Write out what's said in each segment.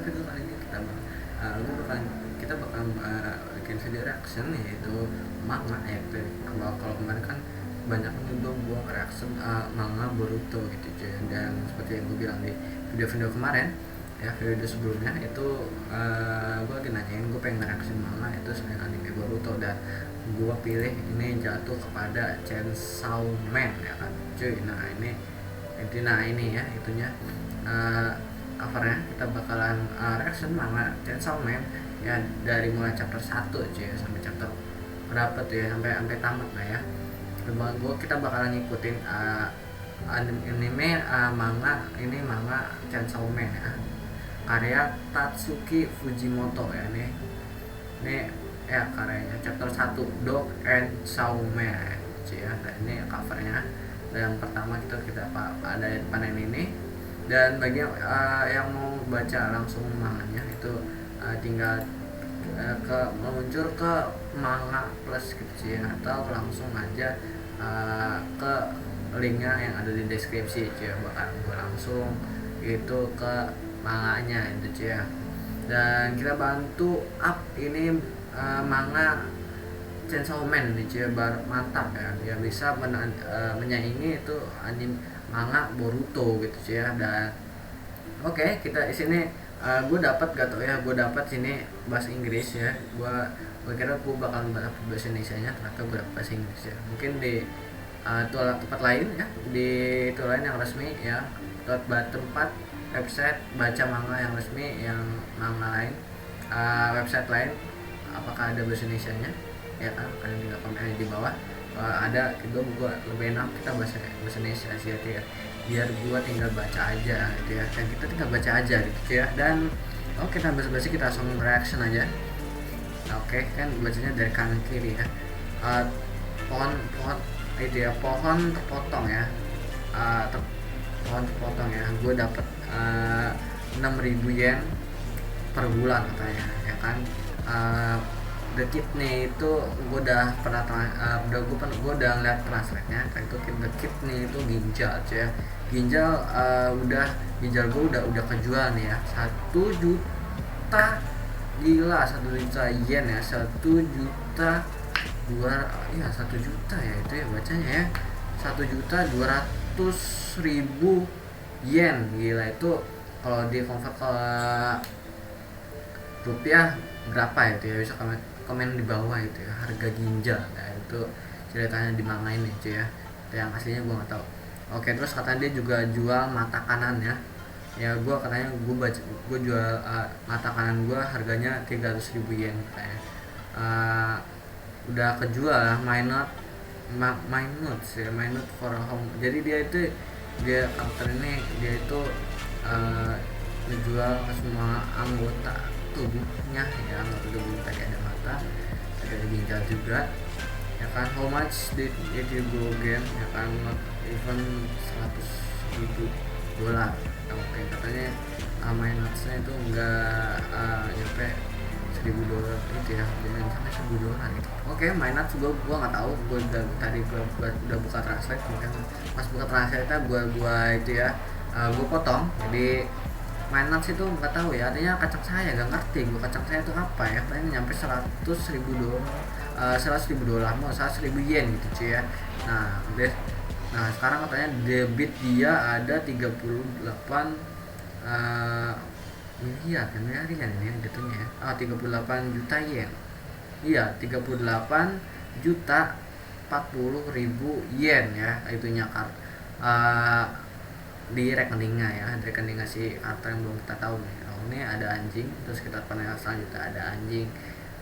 video kali ini kita bakal bikin video reaction, yaitu manga ya. Kalau kemarin kan banyak juga gue reaction manga Boruto gitu cuy. Dan seperti yang gue bilang di video-video kemarin ya, video sebelumnya itu gue lagi nanyain gue pengen reaction manga itu selain anime Boruto, dan gue pilih ini jatuh kepada Chainsaw Man ya kan cuy. Nah ini ya itunya, covernya kita bakalan reaction manga Chainsaw Man ya, dari mulai chapter 1 cuy sampai chapter berapa tuh ya, sampai tamat lah ya. Kita bakalan ngikutin anime manga Chainsaw Man ya, karya Tatsuki Fujimoto ya. Ini ya karyanya chapter 1 Dog and Saume ya. Nah, ini covernya. Yang pertama kita ada panen ini, dan bagi yang mau baca langsung manganya itu tinggal meluncur ke manga plus gitu ya, atau langsung aja ke linknya yang ada di deskripsi ya. Bakal gue langsung itu ke manganya itu ya. Dan kita bantu up ini manga Chainsaw Man nih cuy, mantap ya. Dia bisa menyaingi itu anime manga Boruto gitu cuy ya. Dan oke, kita di sini gue dapat gue dapat sini bahasa Inggris ya. Gue kira gue bakal bahasa Indonesia-nya, ternyata gue dapat bahasa Inggris ya. Mungkin di tempat lain ya, di itu lain yang resmi ya, tempat website baca manga yang resmi, yang manga lain, website lain apakah ada bahasa Indonesia-nya ya kan. Kalian tinggal komen di bawah ada. Kedua gue lebih enak kita bahasa Indonesia sih ya, biar gue tinggal baca aja gitu ya, dan kita tinggal baca aja gitu ya. Dan kita basa-basi, kita langsung reaction aja. Kan bacanya dari kanan kiri ya. Pohon itu ya, pohon terpotong ya, pohon terpotong ya. Gue dapat 6.000 yen per bulan katanya ya kan. The Kidney itu gue udah pernah gue udah ngeliat translate-nya. Itu The Kidney itu ginjal cuy ya. Ginjal gue udah kejual nih ya, 1 juta, gila, 1 juta yen ya, 1 juta 1 juta ya itu ya bacanya ya, 1.200.000 yen, gila. Itu kalau di convert ke rupiah berapa ya itu ya, bisa komen di bawah itu ya, harga ginjal. Nah itu ceritanya di manga ini cuy ya. Yang aslinya gue nggak tahu. Terus katanya dia juga jual mata kanan ya. Katanya gue jual mata kanan gue harganya 300.000 yen katanya. Udah kejual ya, Minute for Home. Jadi dia karakter ini dia itu menjual semua anggota tubuhnya ya, anggota tubuh. Tadi ada mata, ada ginjal juga ya kan. How much did you go again ya kan, not even $100.000. Katanya mainnya itu enggak nyampe $1.000 itu ya, jangan sampai $1.000 gitu. Mainan gue nggak tahu. Gue udah buka translate, mungkin pas buka translate gue itu ya, gue potong. Jadi Minus itu nggak tahu ya, artinya kacang saya nggak ngerti gue kacang saya itu apa ya. Katanya nyampe $100.000, mau $100.000 yen gitu cuy ya. Nah sekarang katanya debit dia ada 38 miliar yen ya gitunya ya. 38 juta yen. Iya, 38 juta 40.000 yen ya itunya di rekeningnya ya, di rekeningnya si karakter yang belum kita tahu nih. Ini ada anjing, terus kita panel selanjutnya ada anjing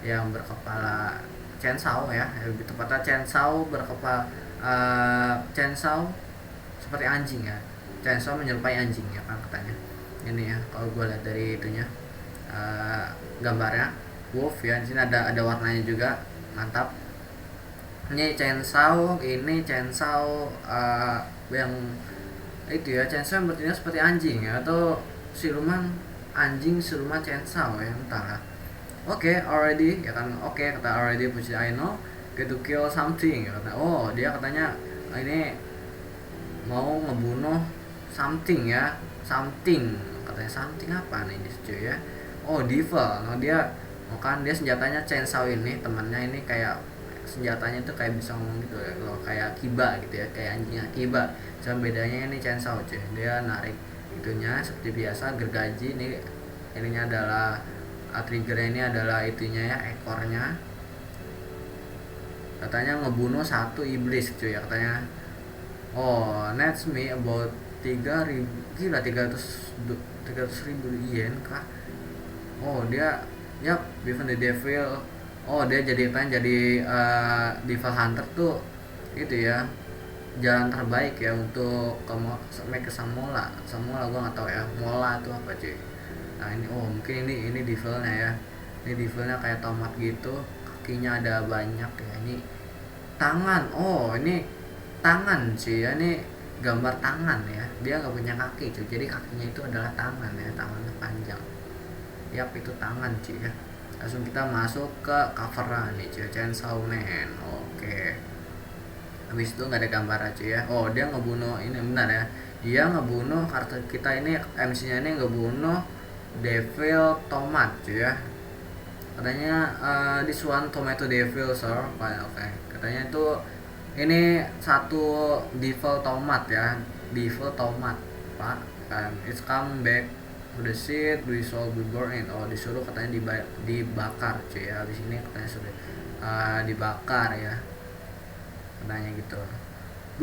yang berkepala chainsaw ya, lebih tepatnya chainsaw berkepala chainsaw seperti anjing ya, chainsaw menyerupai anjing ya kan katanya. Ini ya kalau gue lihat dari itunya, gambarnya wolf ya. Di sini ada warnanya juga, mantap. Ini chainsaw yang itu ya, chainsaw berarti seperti anjing ya, atau siluman anjing siluman chainsaw ya, entah lah. Already ya kan. Kata already which I know get to kill something ya, kata. Dia katanya ini mau ngebunuh something ya, something, katanya something apa nih cuy ya. Oh devil, nah dia kan dia senjatanya chainsaw, ini temannya ini kayak senjatanya tuh kayak bisa ngomong gitu ya, kalau kayak kiba gitu ya, kayak anjing kiba, cuma bedanya ini chainsaw cuy, dia narik itunya seperti biasa gergaji. Ininya adalah triggernya ini adalah itunya ya, ekornya, katanya ngebunuh satu iblis cuy ya katanya. Oh nets me about 3.000, gila 300.000 yen kah. Oh dia, yap, Bevan the Devil. Oh dia jadi kan jadi Devil Hunter tuh itu ya, jalan terbaik ya untuk sampai ke Samola. Gua nggak tahu ya Mola itu apa cuy. Nah ini, oh mungkin ini devilnya ya, ini devilnya kayak tomat gitu, kakinya ada banyak ya. Ini tangan, oh ini tangan cuy ya, ini gambar tangan ya, dia nggak punya kaki cuy, jadi kakinya itu adalah tangan ya, tangannya panjang. Yap itu tangan cuy ya. Langsung kita masuk ke coveran nih cuy, Chainsaw Man. Oke, habis itu nggak ada gambar cuy ya. Oh dia ngebunuh, ini benar ya, dia ngebunuh karakter kita ini, MC nya ini ngebunuh Devil Tomat cuy ya. Katanya this one tomato devil sir. Oke. Katanya itu ini satu devil tomat ya, devil tomat pak kan. It's come back to the seed, we shall be burned. Oh disuruh katanya dibakar cuy ya, habis ini katanya sudah dibakar ya, katanya gitu.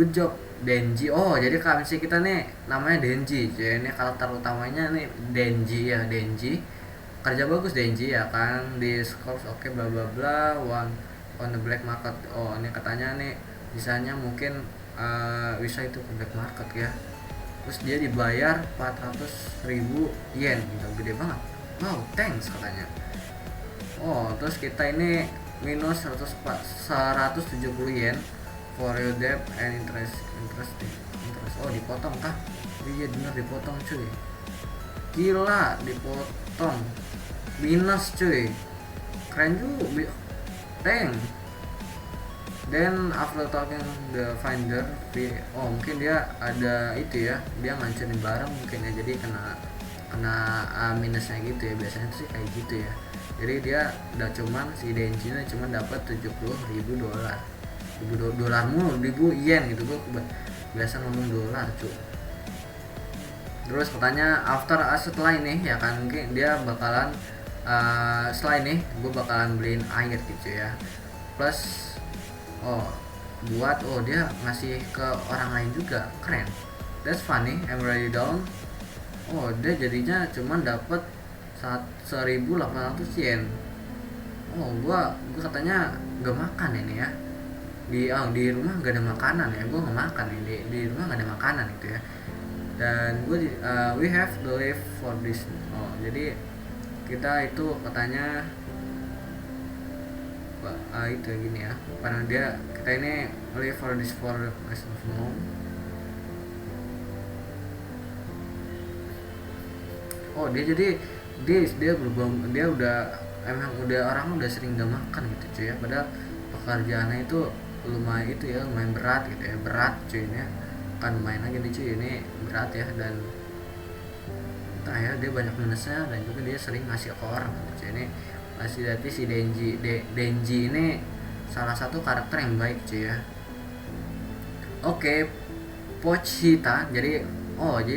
Good job Denji. Oh jadi KMC kita nih namanya Denji cuy, ini karakter utamanya nih Denji ya, Denji kerja bagus Denji ya kan di Scorps. Oke bla bla bla, one on the black market. Oh ini katanya nih bisanya mungkin bisa itu ke black market ya, terus dia dibayar 400.000 yen gitu, gede banget. Wow thanks katanya. Oh terus kita ini minus 170 yen for your debt and interest. Oh dipotong kah? Iya bener dipotong cuy, gila dipotong minus cuy, keren juga. Thanks. Then after talking the finder, oh mungkin dia ada itu ya, dia ngancurin barang mungkin ya, jadi kena minusnya gitu ya, biasanya sih kayak gitu ya. Jadi dia udah cuman si Denji nya cuman dapat 70.000 dolar, mulu, 1.000 yen gitu. Gue biasa ngomong dolar cuy. Terus katanya setelah ini ya kan, mungkin dia bakalan setelah ini gue bakalan beliin air gitu ya, plus dia ngasih ke orang lain juga, keren. That's funny, I'm already down. Oh dia jadinya cuman dapat 1.800 yen. Oh gua katanya gak makan ini ya, di rumah gak ada makanan ya, gue gak makan ini di rumah gak ada makanan gitu ya. Dan we have to live for this. Oh jadi kita itu katanya itu ya gini ya, karena kita ini live for this for rest of the. Oh dia jadi dia berubah, dia udah orang udah sering gak makan gitu cuy ya, padahal pekerjaannya itu lumayan berat gitu ya, berat cuy ini ya. Kan main lagi nih cuy, ini berat ya, dan entah ya dia banyak minusnya, dan juga dia sering ngasih ke orang gitu cuy. Ini masih berarti si Denji ini salah satu karakter yang baik cuy ya. Oke, Pochita. Jadi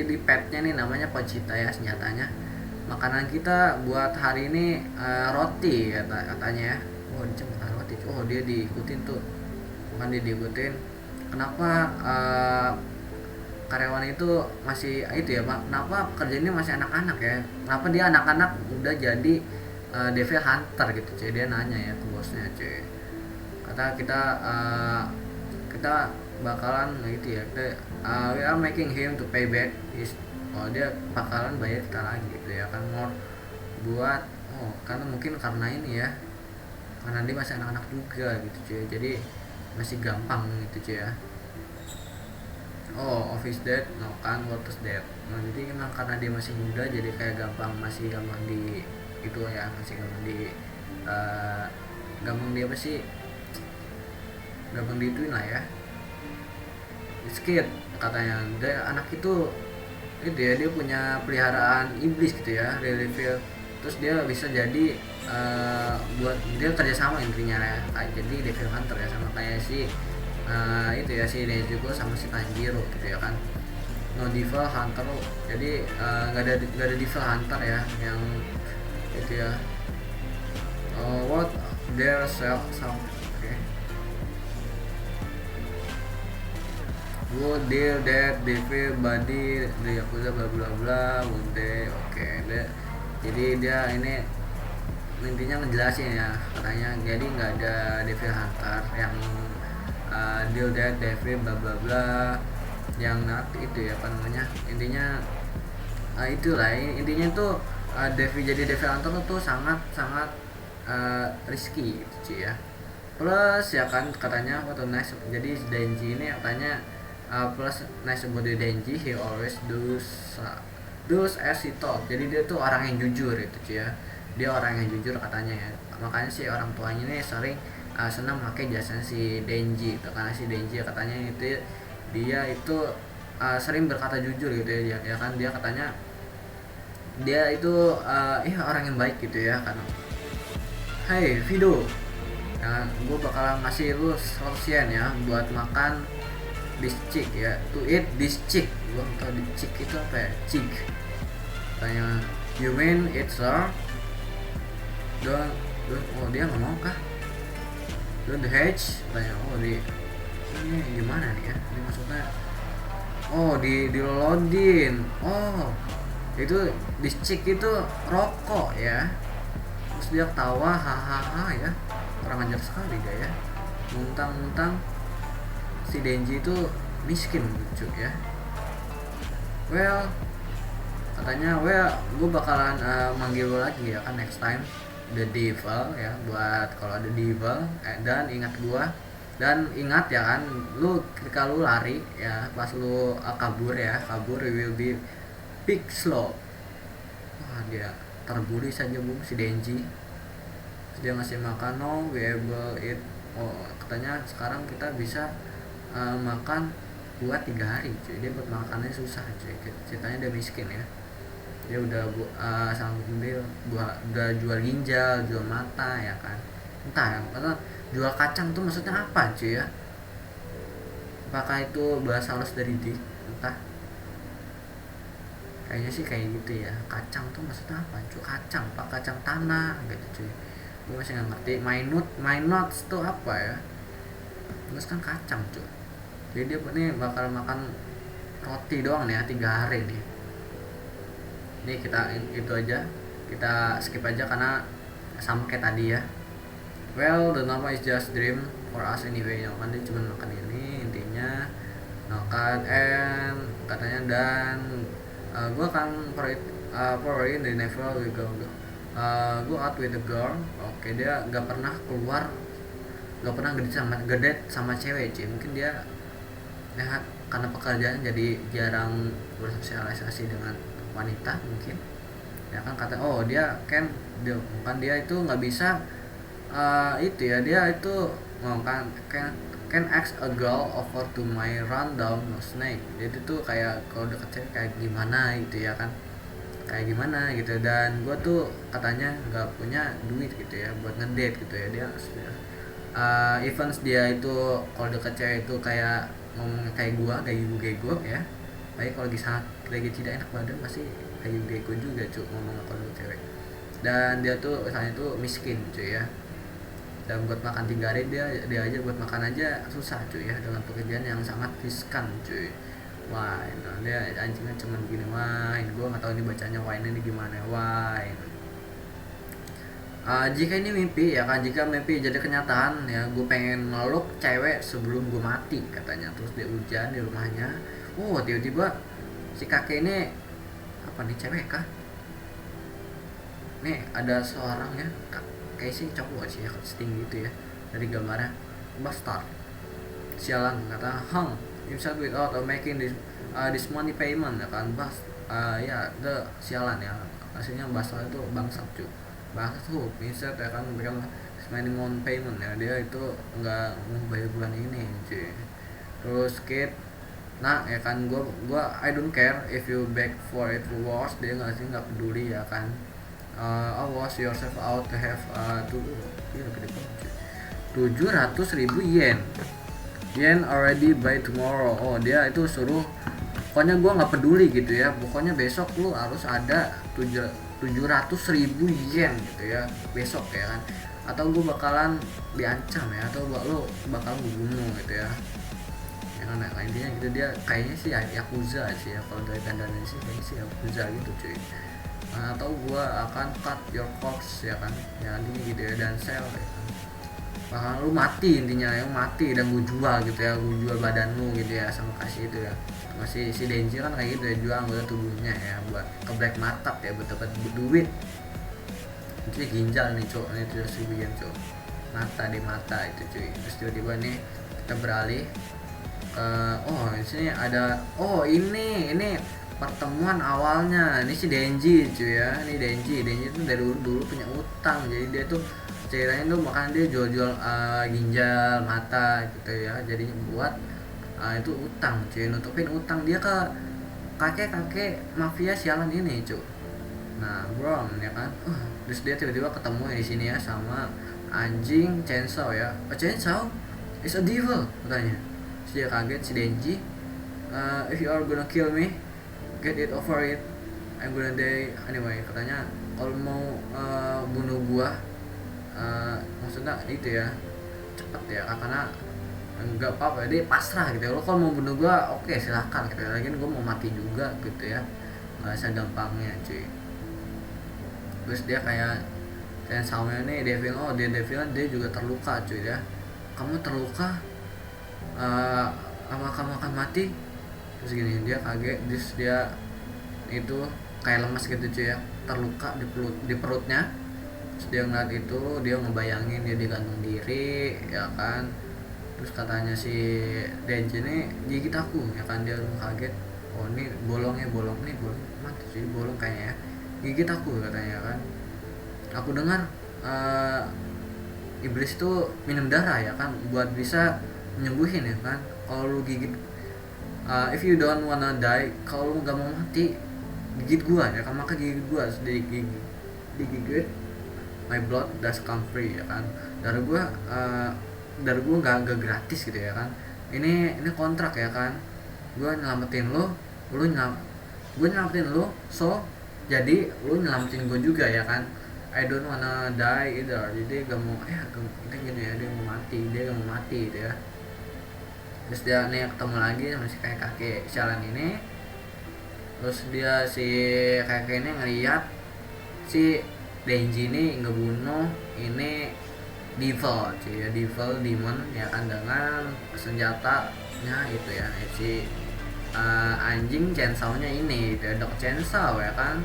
di petnya nih namanya Pochita ya senjatanya. Makanan kita buat hari ini roti katanya ya. Oh dia makan roti. Oh dia diikutin tuh, bukan dia diikutin. Kenapa karyawan itu masih itu ya, kenapa kerjanya masih anak-anak ya, kenapa dia anak-anak udah jadi Devil Hunter gitu cuy. Dia nanya ya ke bosnya cuy, kata kita bakalan gitu ya, we are making him to pay back his. Dia bakalan bayar kita lagi gitu ya kan, more buat karena ini ya, karena dia masih anak-anak juga gitu cuy, jadi masih gampang gitu cuy ya. Office debt, no kan workers debt. Nah jadi memang karena dia masih muda, jadi kayak masih gampang di itu ya, masih gampang di gampang dituin lah ya. Skit katanya, dia anak itu itu ya, dia punya peliharaan iblis gitu ya, reveal. Terus dia bisa jadi buat dia kerjasama intinya ya, kayak jadi devil hunter ya, sama kayak si itu ya, si Nezuko sama si Tanjiro gitu ya kan. No devil hunter, jadi nggak ada devil hunter ya yang itu ya. What their self some, okay. Would deal that devil body the yakuza bla bla bla would they, oke okay. Jadi dia ini intinya ngejelasin ya, katanya jadi nggak ada devil hunter yang deal that devil bla bla bla yang nanti itu ya, apa namanya, intinya itulah intinya tuh devil, jadi devil hunter tuh sangat sangat risky gitu sih ya. Plus ya kan katanya waktu nice, jadi Denji ini katanya plus nice about the Denji, he always does as he thought. Jadi dia tuh orang yang jujur itu sih ya, dia orang yang jujur katanya ya. Makanya si orang tuanya ini sering senang pakai jasa si Denji itu, karena si Denji katanya itu dia itu sering berkata jujur gitu ya, ya kan, dia katanya dia itu orang yang baik gitu ya kan. Hey Vido, ya, gue bakalan ngasih lu 100 yen ya buat makan this chick ya, to eat this chick. Gue gak tau di chick itu apa ya, chick. Tanya, you mean it sir? Oh dia nggak mau kah? Don't hedge? Tanya, oh ini gimana nih ya? Ini maksudnya, oh dilolodin. Oh itu this chick itu rokok ya. Terus dia ketawa hahaha ya, kurang ajar sekali dia ya, muntang-muntang si Denji itu miskin lucu ya. Well katanya, gue bakalan manggil lo lagi ya kan next time the devil ya, buat kalau ada devil dan ingat gue, dan ingat ya kan, lu ketika lu lari ya, pas lu kabur will be big slow. Wah dia terburu saja si Denji. Terus dia ngasih makan, no we able eat, oh katanya sekarang kita bisa makan buat 3 hari cuy. Dia buat makannya susah cuy, ceritanya dia miskin ya, dia udah sambil udah jual ginjal, jual mata ya kan, entah ya, karena jual kacang tuh maksudnya apa cuy ya, apakah itu bahasa halus dari di, entah, kayaknya sih kayak gitu ya, kacang tuh maksudnya apa cuy, kacang pak, kacang tanah gitu cuy, gue masih nggak ngerti. My nuts tuh apa ya, terus kan kacang cuy. Jadi dia nih bakal makan roti doang nih ya 3 hari nih. Ini kita itu aja, kita skip aja karena sama kayak tadi ya. Well the normal is just dream for us anyway ya kan, dia cuma makan ini intinya makan, and katanya, dan gue akan probably the never will go out with the girl. Oke, dia gak pernah keluar, gak pernah gedet sama cewek cuy. Mungkin dia ya karena pekerjaan jadi jarang bersosialisasi dengan wanita mungkin ya kan, kata oh dia kan itu nggak bisa itu ya, dia itu can ask a girl over to my rundown no snake. Jadi tuh kayak kalau deket cewek kayak gimana gitu ya kan, kayak gimana gitu. Dan gue tuh katanya nggak punya duit gitu ya buat ngedate gitu ya, dia events dia itu kalau deket cewek itu kayak ngomong kayak gua ya, baik kalau lagi tidak enak badan pasti kayak gua juga cuy ngomong kalau cewek. Dan dia tuh misalnya tuh miskin cuy ya, dan buat makan 3 hari dia aja buat makan aja susah cuy ya, dengan pekerjaan yang sangat riskan cuy. Wah dia anjingnya cuman gini, wah gua nggak tahu ini bacanya wah ini gimana, wah jika ini mimpi ya kan, jika mimpi jadi kenyataan ya, gue pengen meluk cewek sebelum gue mati katanya. Terus dia hujan di rumahnya, tiba-tiba si kakek ini apa nih, cewek kah nih, ada seorang ya kayak sih cowok sih ya, setinggi gitu ya dari gambarnya, bastard sialan kata, hang himself without making this money payment ya kan, ya the sialan ya, aslinya bastard itu bangsat cuy. Bahasa tuh bisa ya kan, mereka spending on payment ya, dia itu nggak mau bayar bulan ini cuy. Terus kid Nah ya kan, gua I don't care if you beg for it rewards, dia nggak peduli ya kan. Wash yourself out to have tuh iya, gede banget cuy. 700.000 yen. Yen already by tomorrow. Oh dia itu suruh, pokoknya gue nggak peduli gitu ya, pokoknya besok lu harus ada 700.000 yen gitu ya besok ya kan, atau gue bakalan diancam ya, atau lu bakal gue bunuh gitu ya. Ya kan, nah, intinya gitu, dia kayaknya sih yakuza sih ya, kalau dari dandannya sih kayaknya sih yakuza gitu cuy. Atau gue akan cut your corpse ya kan, ya intinya gitu ya, dan sell ya kan, bakal lu mati intinya ya, mati dan gue jual gitu ya, gue jual badan lu gitu ya sama kasih itu ya. Masih si Denji kan kayak gitu ya, jual anggota tubuhnya ya buat ke black market ya, buat dapat duit. Itu ginjal nih cok, ini tuh ribuan cok, mata di mata itu cuy. Terus tiba-tiba nih kita beralih ke, oh di sini ada, oh ini pertemuan awalnya. Ini si Denji cuy ya, ini Denji tuh dari dulu punya utang, jadi dia tuh ceritanya tuh makan dia jual-jual ginjal mata gitu ya, jadinya buat itu utang cuy, nutupin utang dia ke kakek mafia sialan ini cuy. Nah bro ya kan, terus dia tiba-tiba ketemu di sini ya sama anjing Chainsaw ya. Chainsaw is a devil katanya. Terus dia kaget si Denji, if you are gonna kill me, get it over it, I'm gonna die anyway katanya. Kalau mau bunuh gua, maksudnya itu ya cepet ya, karena enggak apa-apa, dia pasrah gitu ya, lo kalau mau bunuh gua oke silahkan gitu ya, lagi gua mau mati juga gitu ya, bahasa gampangnya cuy. Terus dia kayak sama ini Devil, oh dia juga terluka cuy ya. Kamu terluka, apa kamu akan mati? Terus gini dia kaget, terus dia itu kayak lemas gitu cuy ya, terluka di perutnya. Terus dia ngeliat itu, dia ngebayangin dia digantung diri ya kan. Terus katanya si Denji ini gigit aku ya kan, dia kaget, oh ini bolong mati sih, bolong kayaknya ya, gigit aku katanya kan. Aku dengar iblis itu minum darah ya kan, buat bisa menyembuhin ya kan. Kalau lu gigit, if you don't wanna die, kalau lu gak mau mati, gigit gua ya kan, maka gigit gua, digigit, my blood does come free ya kan, darah gua gak gratis gitu ya kan, ini kontrak ya kan, gua nyelamatin lo, gue nyelamatin lo, so jadi lu nyelamatin gue juga ya kan. I don't wanna die either, jadi gak mau gini ya, dia gak mau mati gitu ya. Terus dia nih ketemu lagi sama si kakek sialan ini. Terus dia si kakek ini ngeliat si Denji ini ngebunuh ini devil cuy ya, demon ya kan, dengan senjatanya itu ya, si anjing Chainsaw-nya ini gitu ya, Dog Chainsaw ya kan.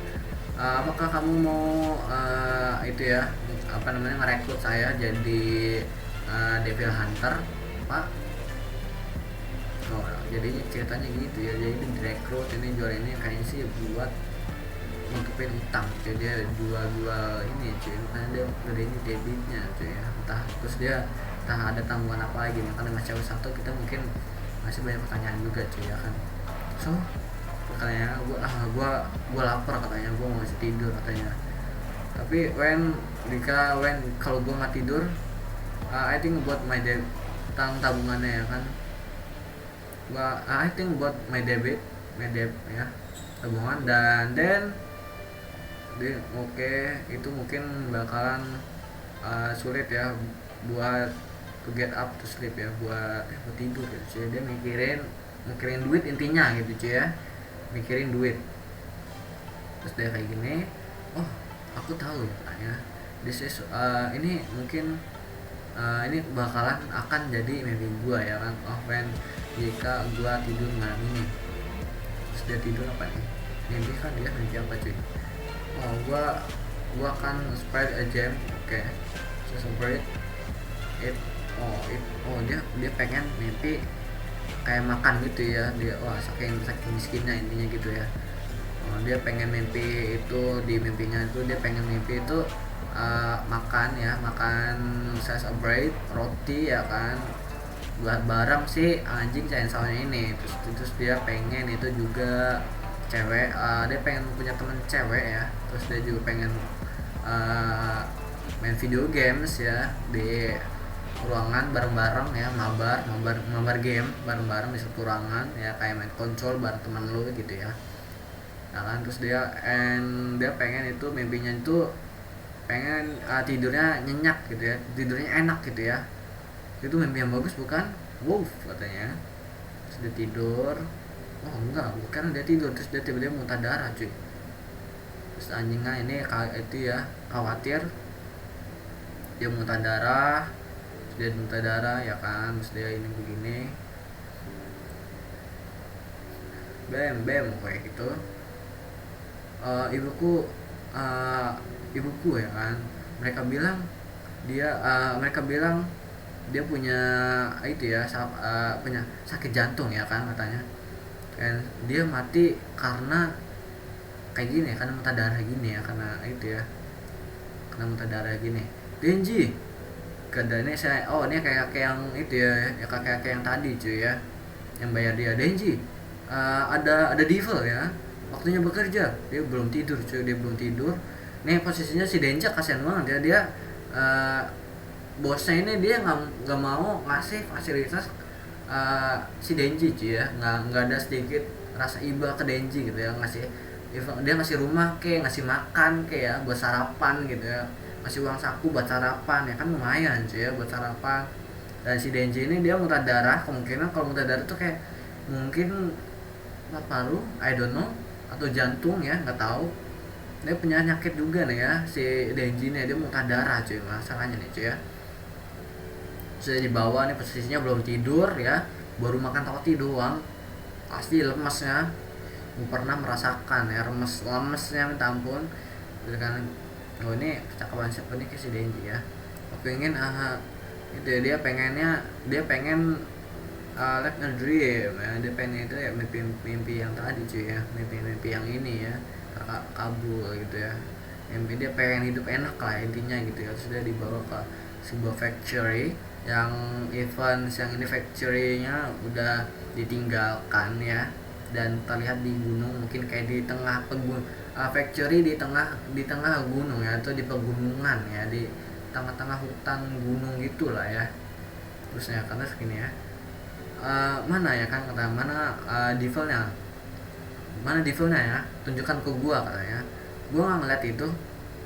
Apakah kamu mau itu ya, apa namanya, merekrut saya jadi Devil Hunter pak? Oh jadi ceritanya gitu ya, jadi direkrut ini, jual ini kayaknya sih buat nutupin utang cuy, dia jual ini cuy, makanya dia udah ini debitnya cuy ya, entah terus dia entah ada tanggungan apa lagi, makanya Mas Cewek satu kita mungkin masih banyak pertanyaan juga cuy ya kan. So katanya gua lapar katanya, gua mau masih tidur katanya. Tapi kalau gua nggak tidur, I think buat my tabungannya ya kan, I think buat my debt ya, tabungan, dan oke, itu mungkin bakalan sulit ya buat to get up to sleep ya, buat tidur gitu cuy. Dia mikirin duit intinya gitu cuy ya, mikirin duit. Terus dia kayak gini, oh aku tahu ya, this is ini mungkin ini bakalan akan jadi mimpi gua ya kan, jika gua tidur malam ini. Terus dia tidur apa nih, mimpi kan, dia mimpi apa cuy, oh gua akan spread a jam, oke, so spread it, dia pengen mimpi kayak makan gitu ya, dia saking miskinnya intinya gitu ya. Dia pengen mimpi itu, di mimpinya itu dia pengen mimpi itu makan ya, makan size of bread, roti ya kan, buat bareng si anjing chainsawnya ini. Terus dia pengen itu juga cewek, dia pengen punya temen cewek ya, terus dia juga pengen uh, main video games ya di ruangan bareng-bareng ya, mabar game bareng-bareng di satu ruangan ya, kayak main konsol bareng teman lu gitu ya. Nah kan terus dia pengen itu mimpinya itu pengen tidurnya nyenyak gitu ya, tidurnya enak gitu ya. Itu mimpi yang bagus bukan? Wolf katanya. Terus dia tidur, oh enggak, bukan dia tidur, terus dia tiba-tiba muntah darah cuy. Terus anjingnya ini itu ya khawatir, dia muntah darah, ya kan. Terus dia ini begini, bem kayak gitu. Ibuku ya kan, mereka bilang dia punya itu ya, punya sakit jantung ya kan katanya. Dan dia mati karena kayak gini, karena muntah darah gini ya, karena itu ya, karena muntah darah gini. Denji ini saya, oh ini kayak yang itu ya, kayak yang tadi cuy ya, yang bayar dia. Denji, ada devil ya, waktunya bekerja. Dia belum tidur cuy, dia belum tidur. Nih posisinya si Denja kasihan banget ya, dia bosnya ini dia nggak mau ngasih fasilitas si Denji cuy ya, nggak ada sedikit rasa iba ke Denji gitu ya, dia ngasih rumah kayak, ngasih makan kayak ya, buat sarapan gitu ya, ngasih uang saku buat sarapan ya kan, lumayan cuy ya buat sarapan. Dan si Denji ini dia muntah darah, kemungkinan kalau muntah darah tuh kayak mungkin paru, I don't know, atau jantung ya, nggak tahu. Dia punya penyakit juga nih ya si Denji nih, dia muntah darah cuy masalahnya nih cuy ya. Saya dibawa nih, posisinya belum tidur ya, baru makan roti doang, pasti lemesnya. Gue pernah merasakan ya, lemesnya minta ampun gitu kan. Oh ini percakapan siapa nih ke si Denji ya, aku ingin itu ya, dia pengen like a dream ya, dia pengen itu ya, mimpi yang tadi cuy ya, mimpi yang ini ya, kabul gitu ya. Mimpi dia pengen hidup enak lah intinya gitu ya. Terus dia dibawa ke sebuah factory, yang event yang ini factory-nya udah ditinggalkan ya, dan terlihat di gunung, mungkin kayak di tengah factory di tengah gunung ya, atau di pegunungan ya, di tengah-tengah hutan gunung gitulah ya. Terusnya karena segini ya, mana ya kan kata, mana devilnya ya, tunjukkan ke gua katanya. Gua nggak ngeliat itu,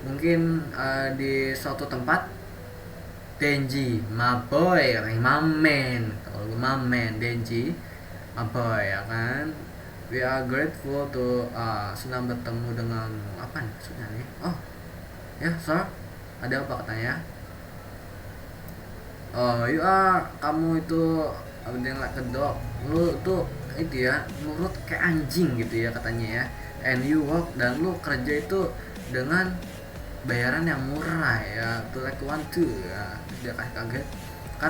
mungkin di suatu tempat. Denji, my boy, my man, kalau gue my man, Denji, my boy ya kan. We are grateful to senang bertemu dengan apa nih maksudnya nih? Oh ya sir, ada apa katanya? Oh kamu itu yang like a dog, lu tuh itu ya nurut kayak anjing gitu ya katanya ya. And you work, dan lu kerja itu dengan bayaran yang murah ya, to like one two ya. Dia kaget kan,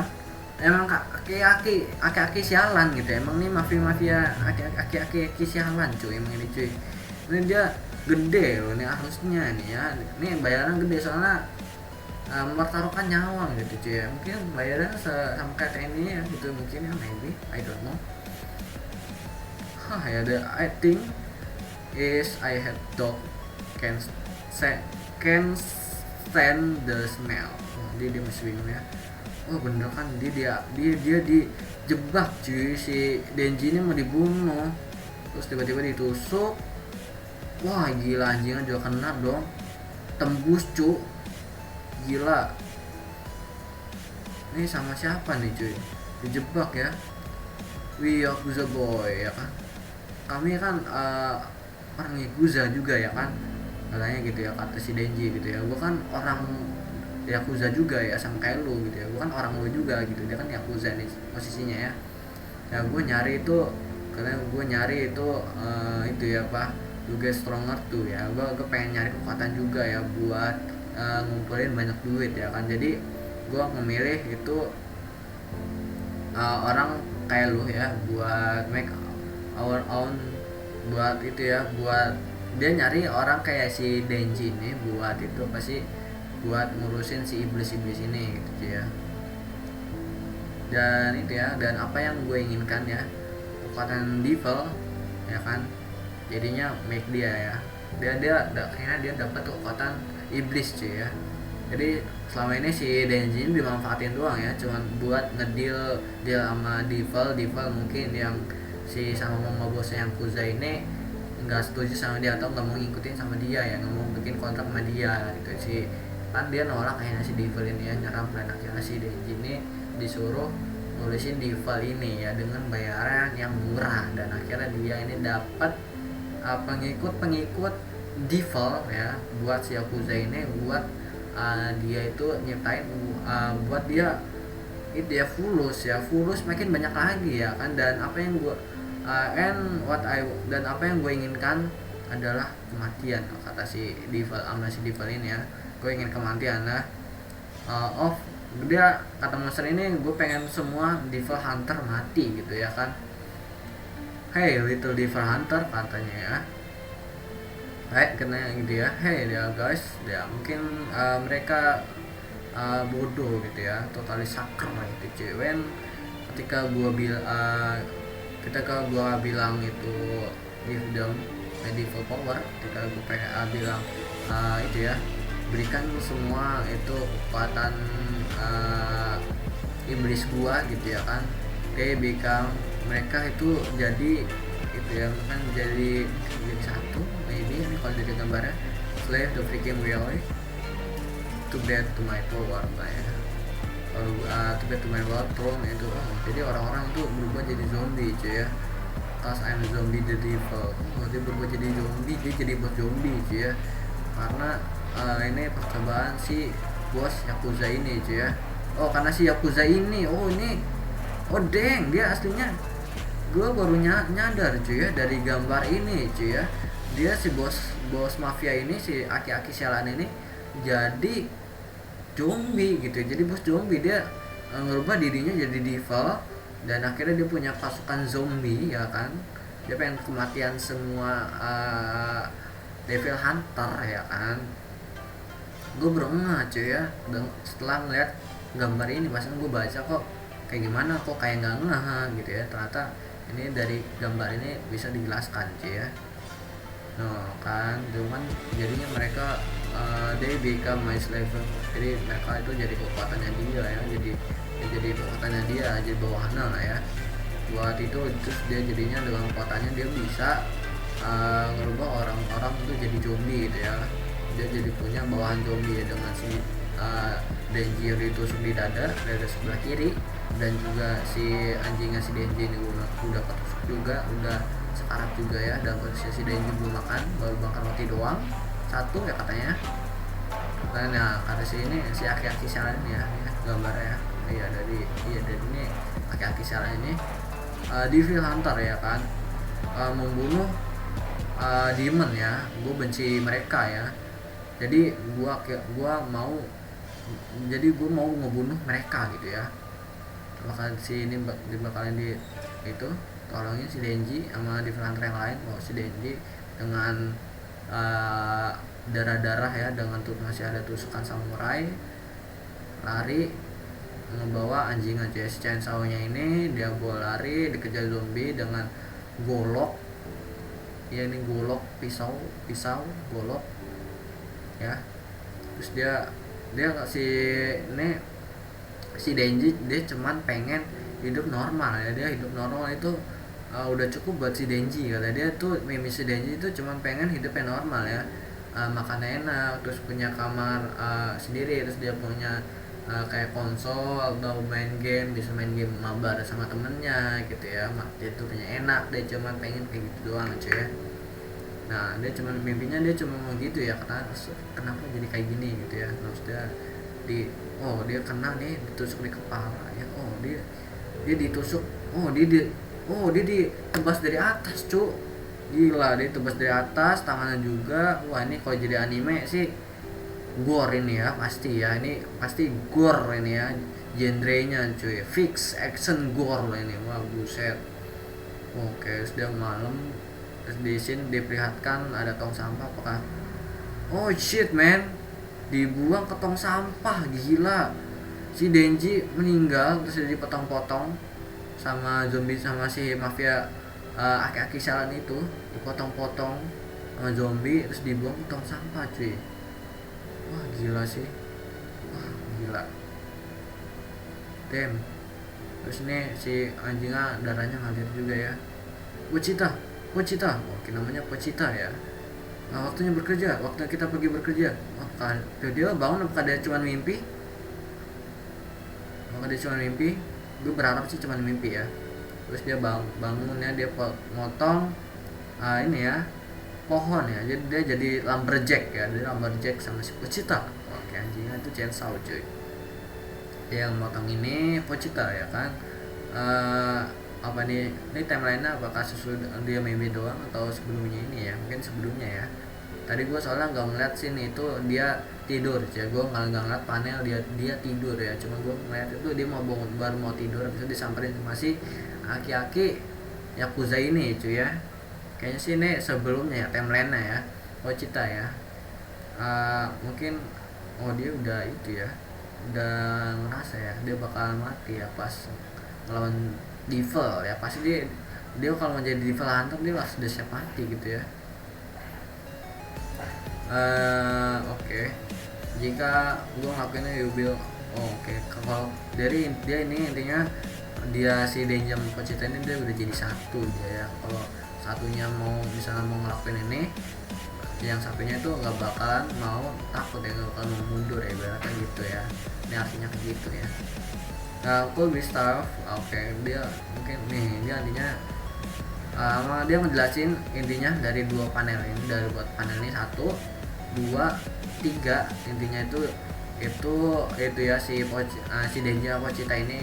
emang aki-aki sialan gitu, emang nih mafia aki-aki sialan cuy, emang ini cuy. Ini dia gede loh, ini harusnya nih ya, ini bayaran gede soalnya mempertaruhkan nyawa gitu cuy ya. Mungkin bayaran sama kayak TNI ya gitu mungkin ya, maybe I don't know. Ya I think is I had dog can stand the smell. Dia masih bingung ya. Oh bener kan, dia dijebak cuy, si Denji ini mau dibunuh, terus tiba-tiba ditusuk. Wah gila, anjingnya juga kena dong, tembus cu, gila. Ini sama siapa nih cuy, dijebak ya. We Yakuza boy ya kan, kami kan orang Yakuza juga ya kan, katanya gitu ya, kata si Denji gitu ya. Gue kan orang Yakuza juga ya, sama kayak lu gitu ya, gue kan orang lu juga gitu. Dia kan Yakuza nih posisinya ya. Ya gue nyari itu, karena gue nyari itu itu ya apa, juga stronger tuh ya. Gue pengen nyari kekuatan juga ya, buat ngumpulin banyak duit ya kan. Jadi gue memilih itu orang kayak lu ya, buat make our own, buat itu ya, buat dia nyari orang kayak si Denji ini, buat itu pasti buat ngurusin si iblis ini gitu ya. dan itu ya, dan apa yang gue inginkan ya, kekuatan devil ya kan, jadinya make dia ya, akhirnya dia dapat kekuatan iblis cuy ya. Jadi selama ini si Denji ini dimanfaatin doang ya, cuman buat ngedeal deal sama devil mungkin yang si sama mama bosnya yang Kuza ini nggak setuju sama dia atau nggak mau ngikutin sama dia ya, nggak mau bikin kontrak sama dia gitu sih. Kan dia nolak kayaknya si devil ini ya, nyerang, dan akhirnya si Denji ini disuruh nulisin devil ini ya dengan bayaran yang murah, dan akhirnya dia ini dapat pengikut devil ya, buat si Yakuza ini, buat dia itu nyiptain buat dia itu ya fulus makin banyak lagi ya kan. Dan apa yang gua dan apa yang gue inginkan adalah kematian, kata si devil sama si devil ini ya. Gue ingin kematian lah. Dia kata monster ini, gue pengen semua devil hunter mati gitu ya kan. Hey little devil hunter, katanya ya. Kena gitu ya. Hey dia guys, dia mungkin mereka bodoh gitu ya, totally sucker gitu cuy. Ketika gua bilang itu give them medieval power, ketika gua bilang itu ya, berikan semua itu kekuatan iblis gua gitu ya kan. Mereka itu jadi itu ya kan, jadi satu maybe ini kalau dari gambarnya, slave the freaking reality to get to my power ya. To get to my world throne itu jadi orang-orang itu berubah jadi zombie cuy ya, cause I'm zombie the devil. Dia berubah jadi zombie, dia jadi bos zombie cuy ya, karena ini percobaan si bos Yakuza ini cuy ya. Karena si Yakuza ini dia aslinya, gue baru nyadar cuy ya dari gambar ini cuy ya. Dia si bos mafia ini, si aki-aki sialan ini jadi zombie gitu, jadi bos zombie. Dia ngerubah dirinya jadi devil, dan akhirnya dia punya pasukan zombie ya kan. Dia pengen kematian semua devil hunter ya kan. Gue ngeh cuy ya, setelah ngeliat gambar ini, pas gue baca kok kayak gimana, kok kayak nggak ngeh gitu ya. Ternyata ini dari gambar ini bisa dijelaskan cuy ya. Kan cuman jadinya mereka they become my slave, jadi mereka itu jadi kekuatannya dia ya, jadi kekuatannya dia, jadi bawahannya lah ya buat itu. Terus dia jadinya dengan kekuatannya dia bisa ngerubah orang-orang itu jadi zombie gitu ya. Dia jadi punya bawahan zombie ya, dengan si Denji yang ditusuk di dada dari sebelah kiri, dan juga si anjingnya si Denji ini udah ketusuk juga, udah sekarat juga ya, dan posisi Denji belum makan, baru makan roti doang satu ya katanya. Nah kata si ini, si aki-aki sialan ini ya gambarnya ya, dari ini aki-aki sialan ini devil hunter ya kan, membunuh demon ya. Gue benci mereka ya, jadi gue mau ngebunuh mereka gitu ya. Maka si ini dibakalin di itu tolongin si Denji sama devil hunter yang lain. Si Denji dengan darah-darah ya, dengan masih ada tusukan samurai, lari membawa anjing aja si chainsaw-nya ini. Dia lari dikejar zombie dengan golok ya, ini golok pisau golok ya. Terus si Denji dia cuman pengen hidup normal ya. Dia hidup normal itu udah cukup buat si Denji, kata dia tuh. Si Denji itu cuman pengen hidupnya normal ya, makan enak, terus punya kamar sendiri, terus dia punya kayak konsol atau main game, bisa main game mabar sama temennya gitu ya. Dia tuh punya enak, dia cuman pengen kayak gitu doang cuy ya. Nah dia cuman mimpinya dia cuma mau gitu ya, kata kenapa jadi kayak gini gitu ya. Terus dia kena nih, ditusuk di kepala ya. Dia ditusuk, dia ditebas dari atas cu, gila. Dia ditebas dari atas, tangannya juga. Wah ini kalau jadi anime sih gore ini ya, pasti ya, ini pasti gore ini ya, genrenya cuy, fix action gore ini. Wah buset. Oke, sudah malam. Terus di sini diperlihatkan ada tong sampah. Apakah shit man, dibuang ke tong sampah, gila. si Denji meninggal terus dia dipotong-potong sama zombie, sama si mafia aki-aki sialan itu, dipotong-potong sama zombie terus dibuang ke tong sampah cuy. Wah gila sih, wah gila, damn. Terus ini si anjingnya darahnya ngalir juga ya. Pochita, Pochita, oke namanya Pochita ya. Nah, waktunya bekerja, waktu kita pergi bekerja. Apakah dia bangun, apakah dia cuma mimpi? Apakah dia cuma mimpi? Gue berharap sih cuma mimpi ya. Terus dia bangunnya dia motong ini ya, pohon ya. Jadi dia jadi lumberjack ya, dia lumberjack sama si Pochita. Oke anjingnya itu chainsaw cuy. Dia yang motong ini Pochita ya kan. Apa nih, ini timeline-nya apakah sesudah dia mimpi doang atau sebelumnya ini ya, mungkin sebelumnya ya. Tadi gue soalnya nggak ngeliat scene itu dia tidur ya, gue nggak ngeliat panel dia tidur ya, cuma gue ngeliat itu dia baru mau tidur, habis itu disamperin sama si aki-aki Yakuza ini cuy ya. Kayaknya sih ini sebelumnya ya timeline-nya ya, Pochita ya. Mungkin dia udah itu ya, udah ngerasa ya dia bakal mati ya pas ngelawan Devil ya, pasti dia kalau mau jadi Devil Hunter dia harus udah siap mati gitu ya. Oke. Jika gue ngelakuinnya Yubil, oke. Kalau dari dia ini intinya dia si Denji sama Pochita ini dia udah jadi satu dia ya. Kalau satunya mau misalnya mau ngelakuin ini, yang satunya itu nggak bakalan mau, takut ya, nggak bakalan mau mundur ya, ibaratnya gitu ya. Ini artinya kayak gitu ya. Nah, cool stuff. Oke, dia mungkin nih dia intinya dia ngejelasin intinya dari dua panel ini, dari buat panel ini 1, 2, 3 intinya itu ya si Denji sama Pochita ini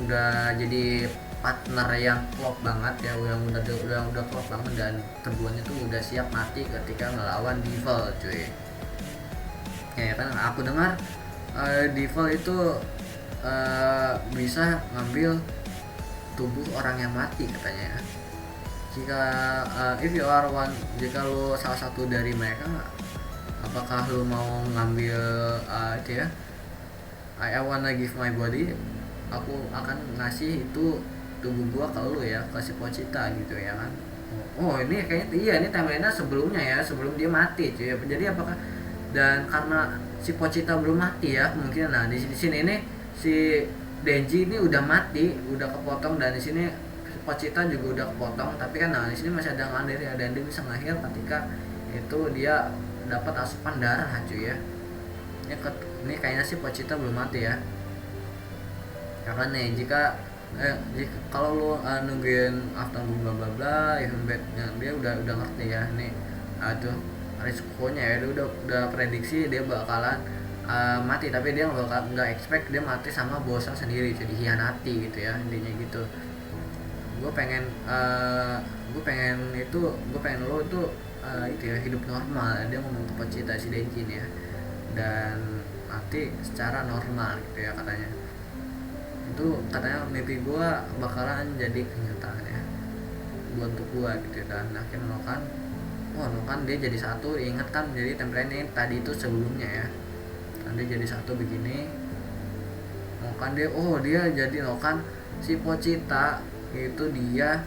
udah jadi partner yang klop banget ya, yang udah klop banget, dan keduanya tuh udah siap mati ketika ngelawan Devil cuy. Ya kan aku dengar Devil itu bisa ngambil tubuh orang yang mati katanya. Jika if you are one, jika lo salah satu dari mereka, apakah lo mau ngambil itu ya, I wanna give my body, aku akan ngasih itu tubuh gua ke lo ya, ke si Pochita gitu ya kan. Ini kayaknya iya, ini timeline-nya sebelumnya ya, sebelum dia mati cuy. Jadi apakah, dan karena si Pochita belum mati ya, mungkin di sini ini si Denji ini udah mati, udah kepotong, dan di sini Pochita juga udah kepotong, tapi kan di sini masih ada ngalir ya, dan dia bisa ngahir ketika itu dia dapat asupan darah cuy ya. Ini kayaknya sih Pochita belum mati ya. Karena nih jika kalau lu nungguin after bla bla bla even bednya, dia udah ngerti ya nih tuh risikonya ya, dia udah prediksi dia bakalan mati, tapi dia nggak expect dia mati sama bosnya sendiri, jadi hianati gitu ya intinya gitu. Gue pengen lo tuh itu ya hidup normal, dia ngomong ke Pochita si Denji nih ya, dan mati secara normal gitu ya katanya. Itu katanya mimpi gue bakalan jadi kenyataan ya untuk gue gitu, dan akhirnya Nokan dia jadi satu. Ingat kan, jadi template ini tadi itu sebelumnya ya, kan dia jadi satu begini. Nokan dia jadi Nokan si Pochita itu dia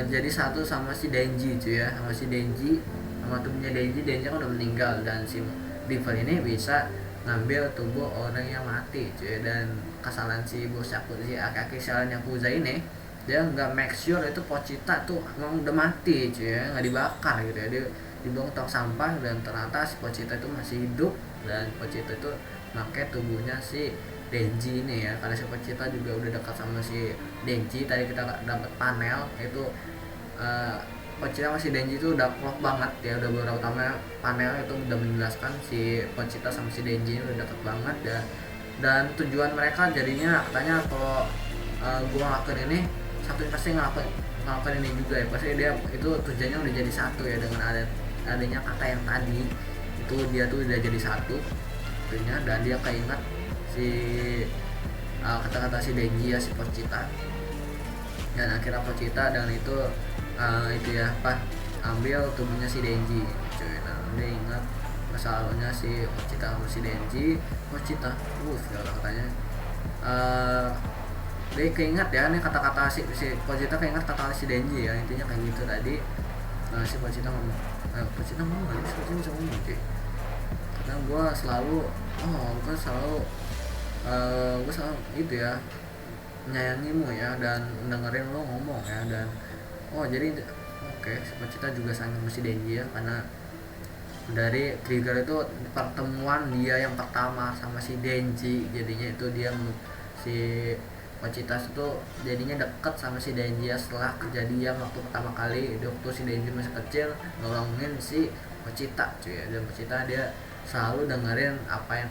jadi satu sama si Denji cuy ya, sama si Denji, sama tubuhnya Denji kan udah meninggal, dan si Devil ini bisa ngambil tubuh orang yang mati cuy. Dan kesalahan si bos Yakuza, si aki-aki sialan Yakuza ini, dia nggak make sure itu Pochita tuh emang udah mati cuy ya, nggak dibakar gitu ya, dia dibuang tong sampah, dan ternyata si Pochita itu masih hidup, dan Pochita itu pakai tubuhnya si Denji ini ya, karena si Pochita juga udah dekat sama si Denji. Tadi kita dapat panel itu Pochita sama si Denji itu udah klop banget ya, udah beberapa panel itu udah menjelaskan si Pochita sama si Denji udah deket banget ya. Dan tujuan mereka jadinya katanya kalau gue ngelakuin ini, satu pasti ngelakuin ini juga ya, pasti dia itu tujuannya udah jadi satu ya, dengan adanya kata yang tadi itu dia tuh udah jadi satu tentunya, dan dia keinget si kata-kata si Denji ya, si Pochita, dan akhirnya Pochita dengan itu ya ambil tubuhnya si Denji cuy. Nah dia ingat masa lalunya si Pochita sama si Denji. Pochita katanya dia keinget ya nih kata-kata si Pochita, keinget kata-kata si Denji ya, intinya kayak gitu tadi. Si Pochita ngomong, Pochita ngomong gak sih? Pochita bisa ngomong cuy. Karena gue selalu itu ya menyayangimu ya, dan dengerin lo ngomong ya, dan jadi oke, si Pochita juga sayang sama si Denji ya, karena dari trigger itu pertemuan dia yang pertama sama si Denji, jadinya itu dia si Pochita itu jadinya deket sama si Denji ya, setelah kejadian waktu pertama kali waktu si Denji masih kecil nolongin si Pochita cuy ya. Dan Pochita dia selalu dengerin apa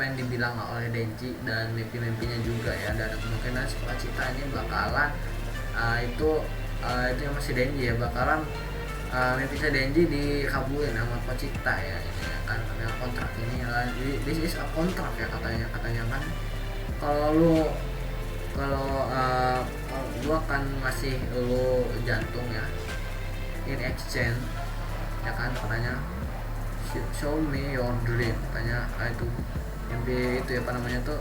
yang dibilang oleh Denji dan mimpi-mimpinya juga ya, dan kemungkinan si Pochita ini bakalan itu yang masih Denji ya, bakalan mimpi si Denji dikabulin sama Pochita ya, ini ya kan, karena kontrak ini ya, this is a kontrak ya katanya kan, kalau gua akan ngasih lu jantung ya in exchange ya kan, katanya show me your dream, katanya itu mimpi itu ya, apa namanya tuh,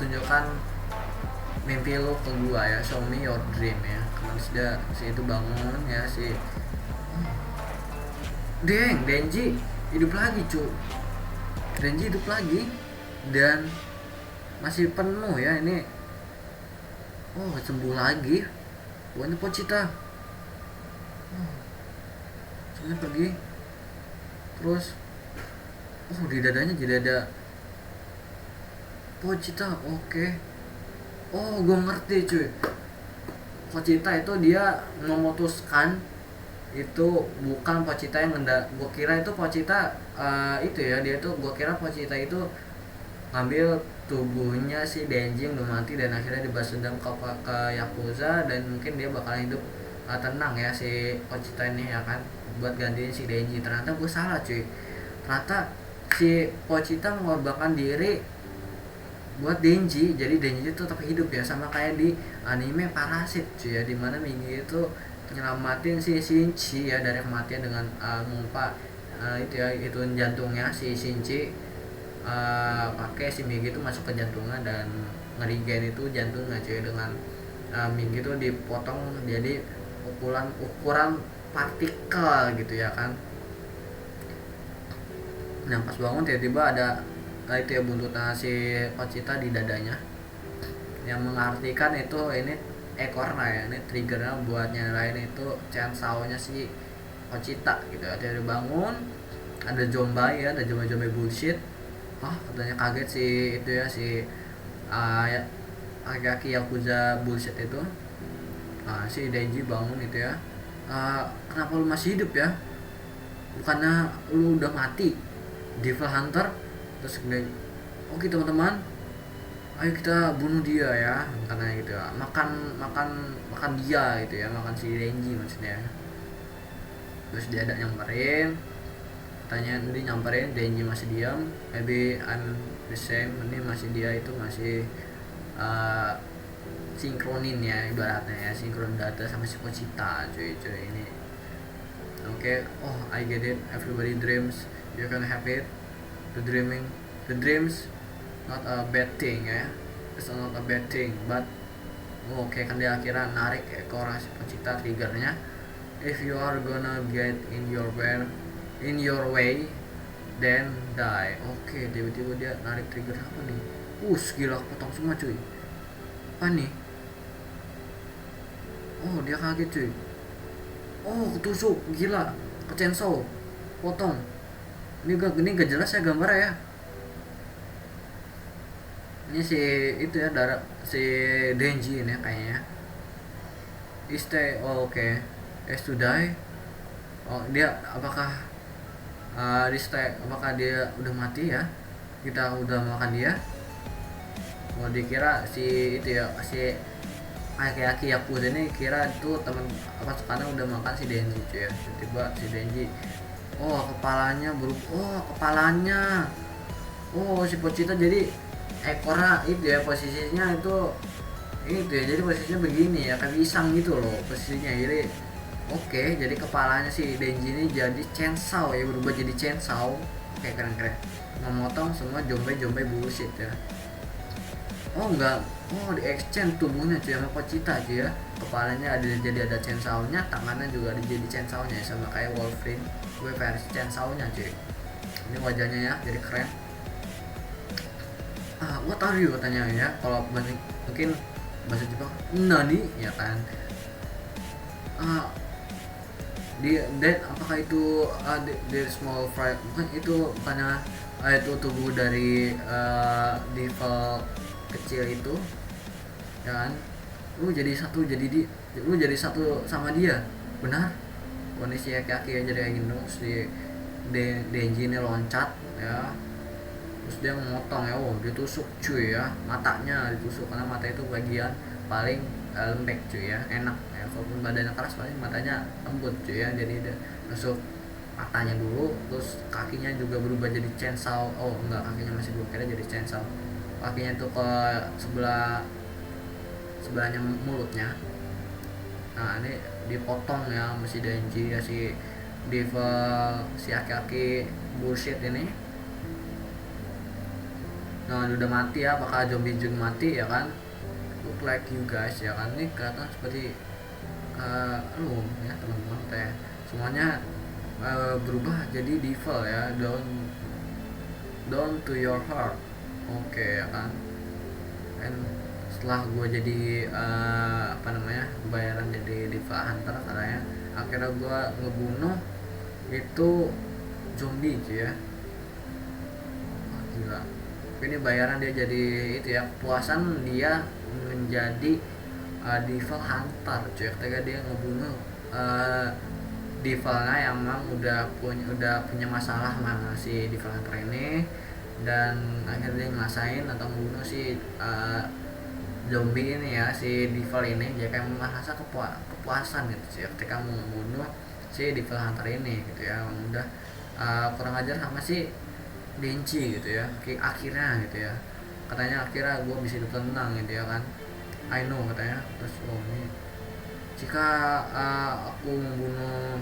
tunjukkan mimpi lu ke gua ya, show me your dream ya. Kemudian si itu bangun ya, si Denji hidup lagi Denji hidup lagi dan masih penuh ya ini, sembuh lagi buahnya Pochita. Semuanya pergi, terus di dadanya jadi ada Pochita. Gue ngerti cuy, Pochita itu dia memutuskan itu bukan Pochita yang gue kira itu Pochita itu ya, dia tuh gue kira Pochita itu ngambil tubuhnya si Denji yang udah mati dan akhirnya dibalas dendam ke Yakuza, dan mungkin dia bakal hidup tenang ya si Pochita ini ya kan, buat gantiin si Denji. Ternyata gue salah cuy, ternyata si Pochita mengorbankan diri buat Denji, jadi Denji itu tetap hidup ya, sama kayak di anime Parasit cuy ya, dimana Migi itu nyelamatin si Shinji ya dari kematian dengan mengumpat itu ya, itu jantungnya si Shinji, pakai si Migi itu masuk ke jantungnya dan ngerigen itu jantungnya cuy, dengan Migi itu dipotong jadi ukuran partikel gitu ya kan. Nah pas bangun tiba-tiba ada itu ya buntutnya si Pochita di dadanya, yang mengartikan itu ini ekornya ya, ini triggernya buat nyalain itu chainsaw-nya si Pochita gitu ya. Dia bangun, ada zombie ya, ada zombie bullshit. Katanya kaget si itu ya, si Agaki Yakuza bullshit itu. Si Denji bangun itu ya, kenapa lu masih hidup ya, bukannya lu udah mati, Devil Hunter. Terus kemudian oke teman-teman, ayo kita bunuh dia ya, karena gitu ya, makan dia gitu ya, makan si Denji maksudnya. Terus dia ada nyamperin, tanya dia nyamperin, Denji masih diam, maybe I'm the same, ini masih dia itu masih sinkronin ya ibaratnya ya, sinkron data sama si Pochita cuy ini. I get it, everybody dreams, you can have it. The dreams not a bad thing ya, it's not a bad thing, but kan dia akhirnya narik ekor si Pochita triggernya, if you are gonna get in your way then die. Tiba-tiba dia narik trigger apa nih, gila potong semua cuy, apa nih, dia kaget cuy, ketusuk, gila, ke chainsaw, potong. Ini gak jelas ya gambarnya ya. Ini si itu ya, darah si Denji ini kayaknya. Is to die. Dia apakah apakah dia udah mati ya? Kita udah makan dia. Dikira si itu ya, si Aki Yakuza ini kira itu teman sekarang udah makan si Denji cuy ya. Tiba-tiba si Denji kepalanya si Pochita jadi ekornya itu ya, posisinya itu ya, jadi posisinya begini ya, kayak pisang gitu loh posisinya. Jadi Oke, jadi kepalanya si Denji ini jadi chainsaw ya, berubah jadi chainsaw. Oke, keren-keren. Memotong semua zombie-zombie bullshit ya. Oh enggak, oh di exchange tubuhnya cuy sama Pochita cuy ya. Kepalanya ada jadi ada chainsaw-nya, tangannya juga ada jadi chainsaw-nya ya, sama kayak Wolverine. Gue versi chainsaw-nya cuy. Ini wajahnya ya, jadi keren. What are you katanya ya, kalau mungkin bahasa Jepang nani ya kan. ah dan apakah itu the small fry, bukan itu, bukannya itu tubuh dari devil kecil itu ya kan. Lu jadi satu sama dia, benar. Kondisi kaki ya jadi kayak gini. Terus Denji ini loncat ya, terus dia memotong ya, oh ditusuk cuy ya, matanya ditusuk karena mata itu bagian paling lembek cuy ya, enak ya, walaupun badannya keras paling matanya lembut cuy ya. Jadi dia tusuk matanya dulu, terus kakinya juga berubah jadi chainsaw. Oh enggak, kakinya masih belum, kira jadi chainsaw. Kakinya tuh ke sebelahnya mulutnya. Nah ini dipotong ya masih Denji ya, si devil si aki-aki bullshit ini. Nah udah mati ya, apakah zombie jun mati ya kan. Look like you guys ya kan, ini kelihatan seperti lu ya teman-teman teh semuanya berubah jadi devil ya, down to your heart. Oke ya kan. And setelah gue jadi bayaran jadi devil hunter, katanya akhirnya gue ngebunuh itu zombie gitu ya. Wah, gila. Ini bayaran dia jadi itu ya, kepuasan dia menjadi devil hunter cuy, ketika dia ngebunuh devilnya yang memang udah punya masalah sama si devil hunter ini, dan akhirnya dia ngerasain atau membunuh si zombie ini ya, si devil ini. Dia kayak merasa kepuasan gitu sih ketika membunuh si devil hunter ini gitu ya. Udah kurang ajar sama si Denji gitu ya, akhirnya gitu ya, katanya akhirnya gue bisa hidup tenang gitu ya kan. I know katanya. Terus oh ini jika aku membunuh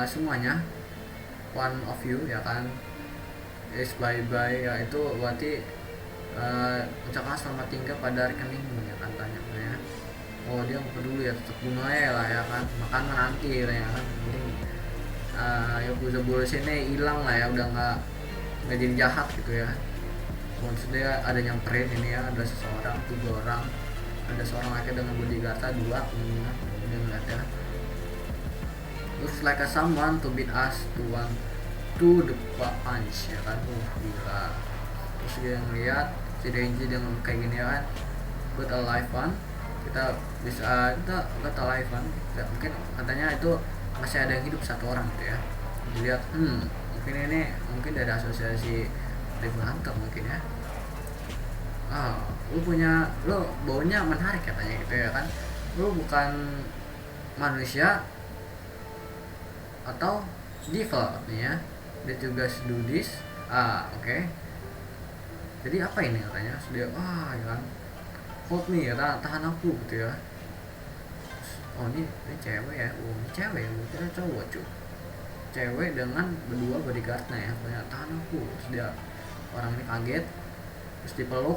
semuanya, one of you ya kan, is bye bye ya, itu berarti ucapkan selamat tinggal pada rekeningmu ya kan, tanya ya. Oh dia nggak peduli ya, tetap bunuh aja lah ya kan, makan nanti ya kan, penting Yakuza bullshit ini hilang lah ya, udah nggak jadi jahat gitu ya. Maksudnya ada nyamperin ini ya, ada seseorang, 3 orang, ada seorang laki dengan bodyguard 2 kemudian ngeliat ya, looks like a someone to beat us to one to the punch ya kan. Gila. Terus dia ngeliat si Denji dengan kayak gini ya kan, got a live one, kita got a live one ya, mungkin katanya itu masih ada yang hidup 1 orang gitu ya. Dilihat mungkin ini dari asosiasi Devil Hunter mungkin ya. Lu baunya menarik katanya gitu ya kan, lu bukan manusia atau devil katanya, dia juga do this. Oke. Jadi apa ini katanya, dia ya kan, hold me ya, tahan aku gitu ya. Oh ini cewek ya, ini cewek ya, kira cowok cuy, cewek dengan berdua bodyguardnya ya, katanya tahan aku. Terus dia, orang ini kaget, terus dipeluk,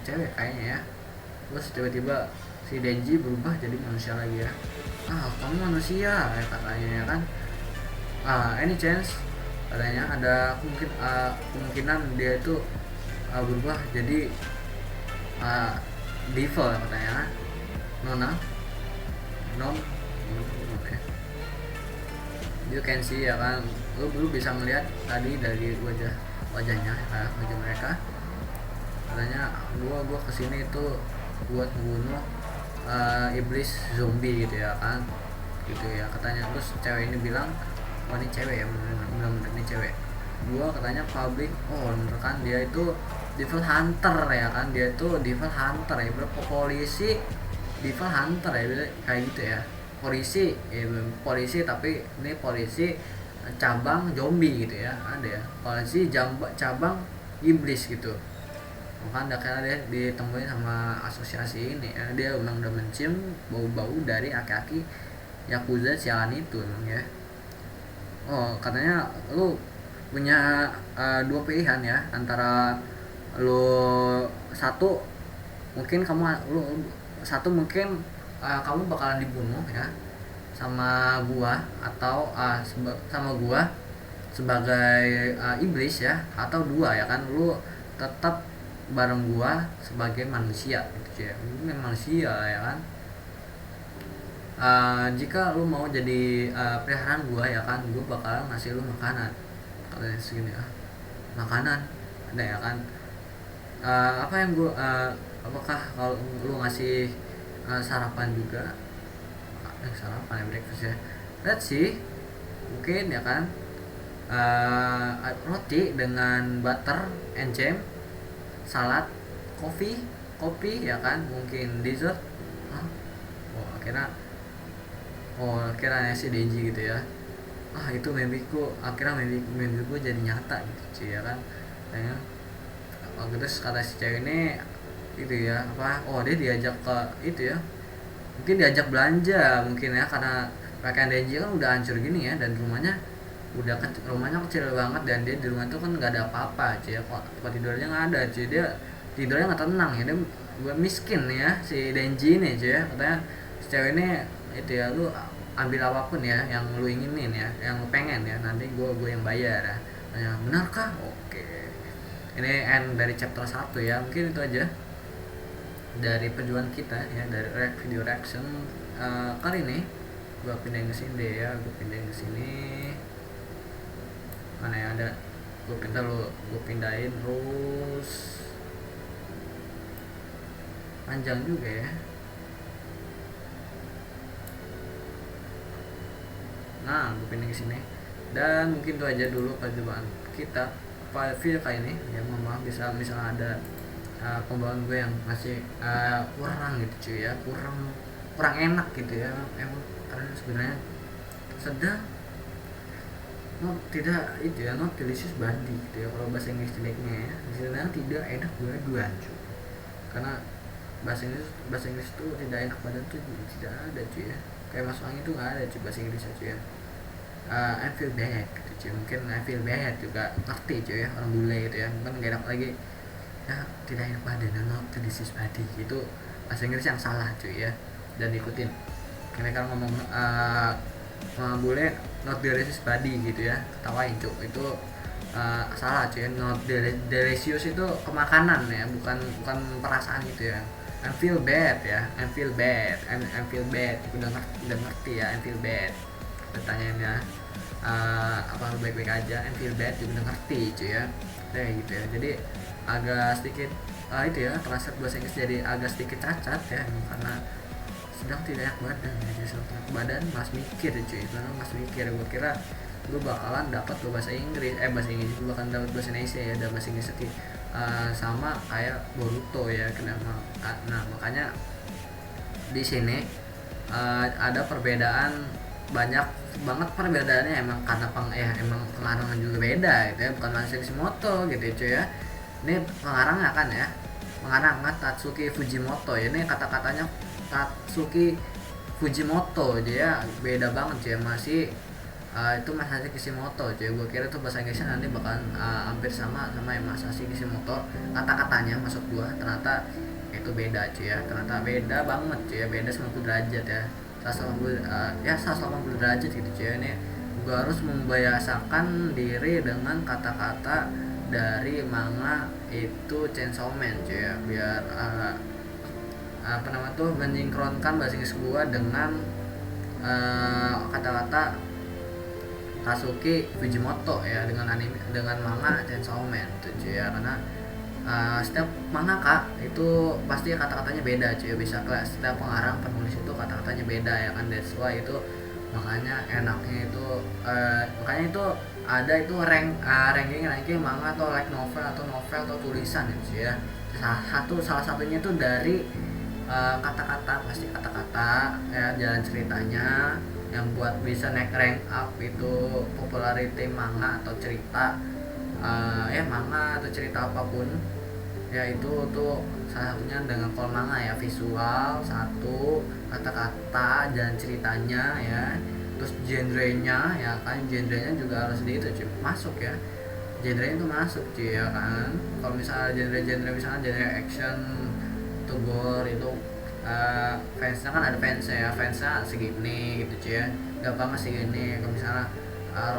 cewek kayaknya ya. Terus tiba-tiba si Denji berubah jadi manusia lagi ya. Kamu manusia ya katanya ya kan. Any chance katanya ada kemungkinan dia itu berubah jadi devil katanya. non ya. You can see ya kan, lu bisa melihat tadi dari wajahnya ya, wajah mereka. Katanya gua kesini itu buat membunuh iblis zombie gitu ya kan, gitu ya katanya. Terus cewek ini bilang, oh ini cewek ya, bener-bener ini cewek. Gua katanya public, bener kan, dia itu devil hunter ya kan, dia itu devil hunter ya, polisi devil hunter ya, kayak gitu ya. Polisi tapi ini polisi cabang zombie gitu ya, ada ya, polisi cabang iblis gitu. Makanya karena dia ditemuin sama asosiasi ini ya, dia udah mencium bau-bau dari aki-aki Yakuza sialan itu emang ya. Oh katanya lu punya dua pilihan ya, antara lu satu mungkin kamu lu satu mungkin kamu bakalan dibunuh ya sama gua, atau sama gua sebagai iblis ya, atau dua ya kan lu tetap bareng gua sebagai manusia gitu ya, ini manusia ya kan. Jika lu mau jadi peliharaan gua ya kan, gua bakalan ngasih lu makanan katanya segini ya, makanan ada ya kan. Apa yang gua apakah kalau lu ngasih sarapan juga, sarapan ya, breakfast ya, let's see, mungkin ya kan. Roti dengan butter and jam, salad, kopi ya kan, mungkin dessert. Hah? Akhirnya nasi Denji gitu ya. Itu mimpiku, akhirnya mimpiku jadi nyata gitu sih ya kan. Ya, terus kata si cewek ini itu ya apa, dia diajak ke itu ya, mungkin diajak belanja mungkin ya, karena pakaian Denji kan udah hancur gini ya, dan rumahnya kecil banget, dan dia di rumah itu kan nggak ada apa-apa cuy ya, tempat tidurnya nggak ada cuy, dia tidurnya nggak tenang ya, dia buat miskin ya si Denji ini cuy ya. Katanya si cewek ini itu ya, lu ambil apapun ya yang lu inginin ya, yang lu pengen ya, nanti gue yang bayar ya. Tanya, benarkah? Oke, ini end dari chapter 1 ya, mungkin itu aja dari perjuangan kita ya, dari video reaction kali ini. Gue pindahin ke sini deh ya, gue pindahin ke sini, mana ya ada, gue pindahin terus, panjang juga ya. Nah, gue pindahin ke sini, dan mungkin itu aja dulu perjuangan kita video kali ini ya. Mohon maaf bisa misalnya ada pembawaan gue yang masih kurang gitu cuy ya, kurang enak gitu ya. Emang karena sebenarnya sedang tidak itu ya, not delicious body gitu ya kalau bahasa Inggris jeleknya ya, sebenarnya tidak enak dua-duaan cuy. Karena bahasa Inggris itu tidak enak badan tuh tidak ada cuy ya, kayak masuk angin itu nggak ada cuy bahasa Inggris cuy ya. I feel bad gitu cuy, mungkin I feel bad juga ngerti cuy ya, orang bule gitu ya, mungkin gak enak lagi ya, tidak enak badan, not delicious body itu bahasa Inggris yang salah cuy ya, dan ikutin mereka ngomong bule not delicious body gitu ya, ketawain cuy itu salah cuy. Not delicious itu kemakanan ya, bukan perasaan gitu ya. I feel bad ya, I feel bad, I feel bad, udah ngerti ya, I feel bad. Pertanyaannya apa lu baik-baik aja, I feel bad juga udah ngerti cuy ya, kayak gitu ya. Jadi agak sedikit itu ya, translate bahasa Inggris jadi agak sedikit cacat ya, karena sedang tidak enak badan ya. Jadi sedang enak badan mas mikir cuy, karena mas mikir, gue kira gue bakalan dapat bahasa Inggris gue bakalan dapat bahasa Indonesia ya, dan bahasa Inggris sama kayak Boruto ya. Kenapa? Nah makanya di sini ada perbedaan, banyak banget perbedaannya, emang karena emang pengarangnya juga beda gitu ya, bukan Masashi Kishimoto gitu ya cuy ya. Ini pengarangnya kan ya, pengarangnya Tatsuki Fujimoto ya, ini kata-katanya Tatsuki Fujimoto, dia beda banget cuy, masih itu Masashi Kishimoto cuy. Gue kira tuh bahasa Inggrisnya nanti bakalan hampir sama yang Masashi Kishimoto kata-katanya, maksud gue ternyata itu beda cuy ya, ternyata beda banget cuy ya, beda 90 derajat ya, 180 derajat gitu cuy. Ini gue harus membiasakan diri dengan kata-kata dari manga itu Chainsaw Man cuy ya, biar mensinkronkan bahasa Inggris gue dengan kata-kata Tatsuki Fujimoto ya, dengan manga Chainsaw Man tuh cuy ya. Karena setiap mangaka itu pasti kata-katanya beda cuy, bisa setiap pengarang penulis itu kata-katanya beda ya kan, that's why itu makanya enaknya itu makanya itu ada itu ranking manga atau light novel atau tulisan ya cuy ya. Salah satunya itu dari kata-kata, pasti kata-kata ya, jalan ceritanya yang buat bisa naik rank up itu popularity manga atau cerita manga atau cerita apapun ya itu tuh salah satunya dengan kalau manga ya visual satu, kata-kata dan ceritanya ya, terus genrenya ya kan, genrenya juga harus di itu cuy masuk ya, genre itu masuk cuy ya kan. Kalau misalnya genre-genre misalnya genre action itu gore itu fansnya kan ada fansnya ya, fansnya segini gitu cuy ya, gak apa segini. Kalau misalnya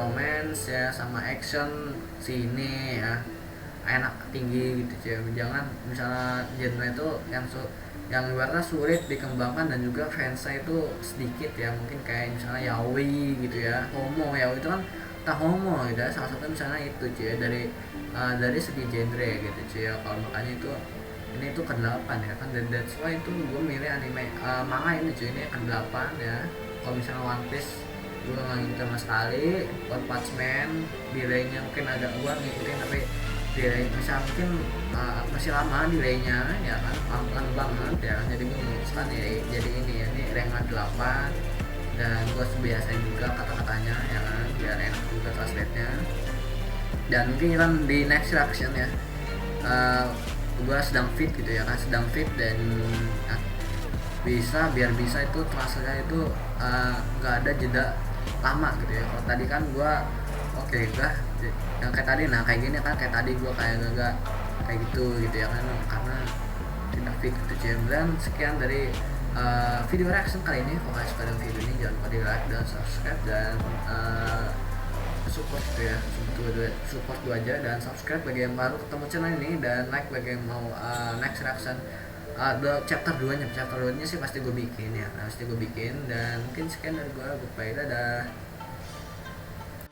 romance ya sama action sini ya enak tinggi gitu cuy. Jangan misalnya genre itu yang ibaratnya sulit dikembangkan dan juga fansnya itu sedikit ya, mungkin kayak misalnya yaoi gitu ya, homo yaoi itu kan tak homo gitu ya, salah satu misalnya itu cuy ya, dari segi genre gitu cuy ya. Kalau makanya itu ini itu ke-8 ya kan, dan that's why itu gue milih anime manga ini cuy, ini ke-8 ya. Kalau misalnya One Piece gue nggak ngikutin sama sekali, One Punch Man delaynya mungkin agak gue ngikutin tapi delay bisa mungkin masih lama delaynya ya kan, pelan banget ya kan, jadi gue memutuskan ya jadi ini ya, ini rank 8 dan gue biasain juga kata-katanya ya kan biar enak juga translate-nya. Dan mungkin kan di next reaction ya gue sedang fit gitu ya kan, sedang fit dan bisa biar bisa itu translate itu nggak ada jeda lama gitu ya. Kalau tadi kan gue oke enggak yang kayak tadi, nah kayak gini kan kayak tadi gue kayak enggak kayak gitu ya kan, karena tidak fit gitu cuy. Dan sekian dari video reaction kali ini. Kalau kalian suka dengan video ini jangan lupa di like dan subscribe dan support gitu ya, support gue aja dan subscribe bagi yang baru ketemu channel ini, dan like bagi yang mau next reaction chapter 2 nya sih pasti gue bikin ya, pasti gue bikin. Dan mungkin sekian dari gue, goodbye, dadah.